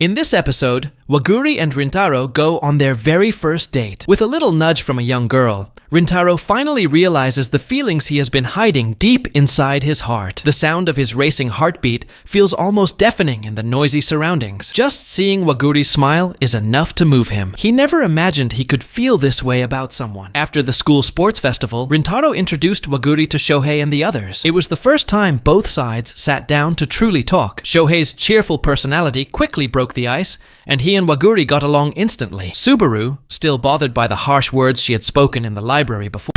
In this episode, Waguri and Rintaro go on their very first date. With a little nudge from a young girl, Rintaro finally realizes the feelings he has been hiding deep inside his heart. The sound of his racing heartbeat feels almost deafening in the noisy surroundings. Just seeing Waguri smile is enough to move him. He never imagined he could feel this way about someone. After the school sports festival, Rintaro introduced Waguri to Shohei and the others. It was the first time both sides sat down to truly talk. Shohei's cheerful personality quickly broke the ice, and he and Waguri got along instantly. Subaru, still bothered by the harsh words she had spoken in the library before,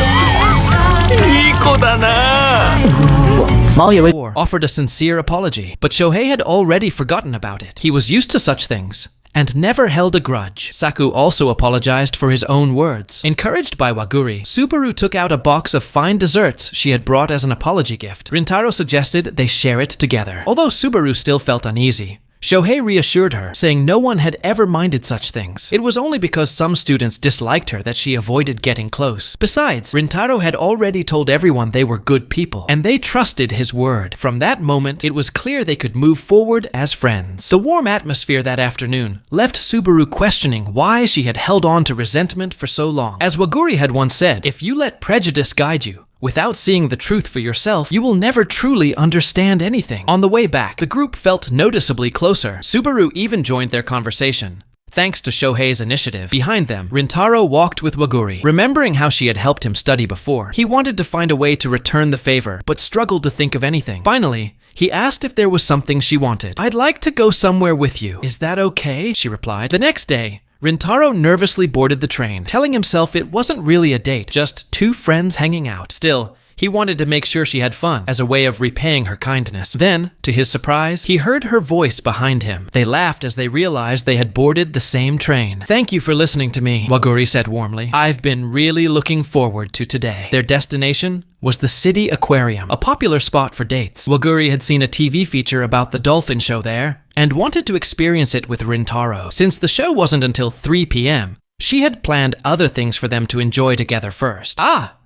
offered a sincere apology, but Shohei had already forgotten about it. He was used to such things and never held a grudge. Saku also apologized for his own words. Encouraged by Waguri, Subaru took out a box of fine desserts she had brought as an apology gift. Rintaro suggested they share it together. Although Subaru still felt uneasy, Shohei reassured her, saying no one had ever minded such things. It was only because some students disliked her that she avoided getting close. Besides, Rintaro had already told everyone they were good people, and they trusted his word. From that moment, it was clear they could move forward as friends. The warm atmosphere that afternoon left Subaru questioning why she had held on to resentment for so long. As Waguri had once said, if you let prejudice guide you, without seeing the truth for yourself, you will never truly understand anything. On the way back, the group felt noticeably closer. Subaru even joined their conversation, thanks to Shohei's initiative. Behind them, Rintaro walked with Waguri. Remembering how she had helped him study before, he wanted to find a way to return the favor, but struggled to think of anything. Finally, he asked if there was something she wanted. "I'd like to go somewhere with you. Is that okay?" she replied. The next day, Rintaro nervously boarded the train, telling himself it wasn't really a date, just two friends hanging out. Still, he wanted to make sure she had fun, as a way of repaying her kindness. Then, to his surprise, he heard her voice behind him. They laughed as they realized they had boarded the same train. "Thank you for listening to me," Waguri said warmly. "I've been really looking forward to today." Their destination was the city aquarium, a popular spot for dates. Waguri had seen a TV feature about the dolphin show there, and wanted to experience it with Rintaro. Since the show wasn't until 3 p.m., she had planned other things for them to enjoy together first.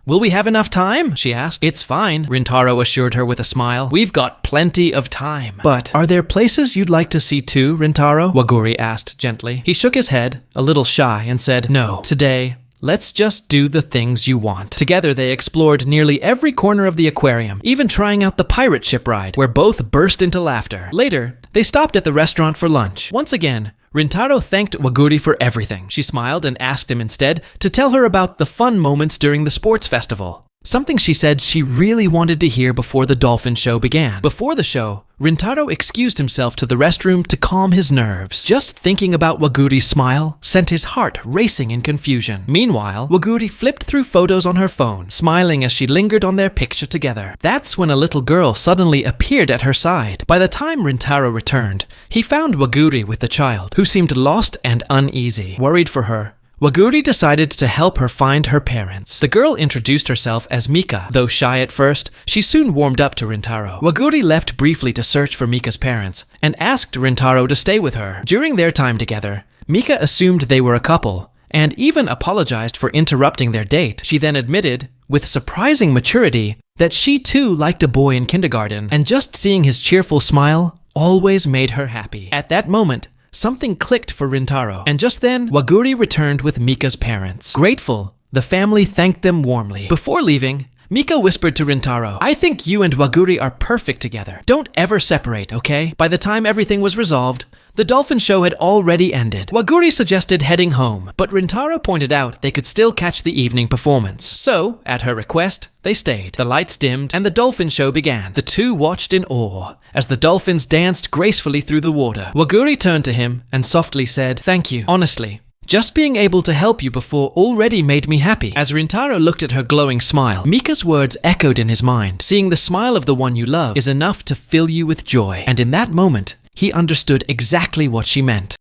"Will we have enough time?" she asked. "It's fine," Rintaro assured her with a smile. "We've got plenty of time." "But are there places you'd like to see too, Rintaro?" Waguri asked gently. He shook his head, a little shy, and said, "No, today, let's just do the things you want." Together they explored nearly every corner of the aquarium, even trying out the pirate ship ride, where both burst into laughter. Later, they stopped at the restaurant for lunch. Once again, Rintaro thanked Waguri for everything. She smiled and asked him instead to tell her about the fun moments during the sports festival, something she said she really wanted to hear before the dolphin show began. Before the show, Rintaro excused himself to the restroom to calm his nerves. Just thinking about Waguri's smile sent his heart racing in confusion. Meanwhile, Waguri flipped through photos on her phone, smiling as she lingered on their picture together. That's when a little girl suddenly appeared at her side. By the time Rintaro returned, he found Waguri with the child, who seemed lost and uneasy. Worried for her, Waguri decided to help her find her parents. The girl introduced herself as Mika. Though shy at first, she soon warmed up to Rintaro. Waguri left briefly to search for Mika's parents and asked Rintaro to stay with her. During their time together, Mika assumed they were a couple and even apologized for interrupting their date. She then admitted, with surprising maturity, that she too liked a boy in kindergarten, and just seeing his cheerful smile always made her happy. At that moment, something clicked for Rintaro, and just then, Waguri returned with Mika's parents. Grateful, the family thanked them warmly. Before leaving, Mika whispered to Rintaro, "I think you and Waguri are perfect together. Don't ever separate, okay?" By the time everything was resolved, the dolphin show had already ended. Waguri suggested heading home, but Rintaro pointed out they could still catch the evening performance. So, at her request, they stayed. The lights dimmed, and the dolphin show began. The two watched in awe as the dolphins danced gracefully through the water. Waguri turned to him and softly said, "Thank you, honestly. Just being able to help you before already made me happy." As Rintaro looked at her glowing smile, Mika's words echoed in his mind. Seeing the smile of the one you love is enough to fill you with joy. And in that moment, he understood exactly what she meant.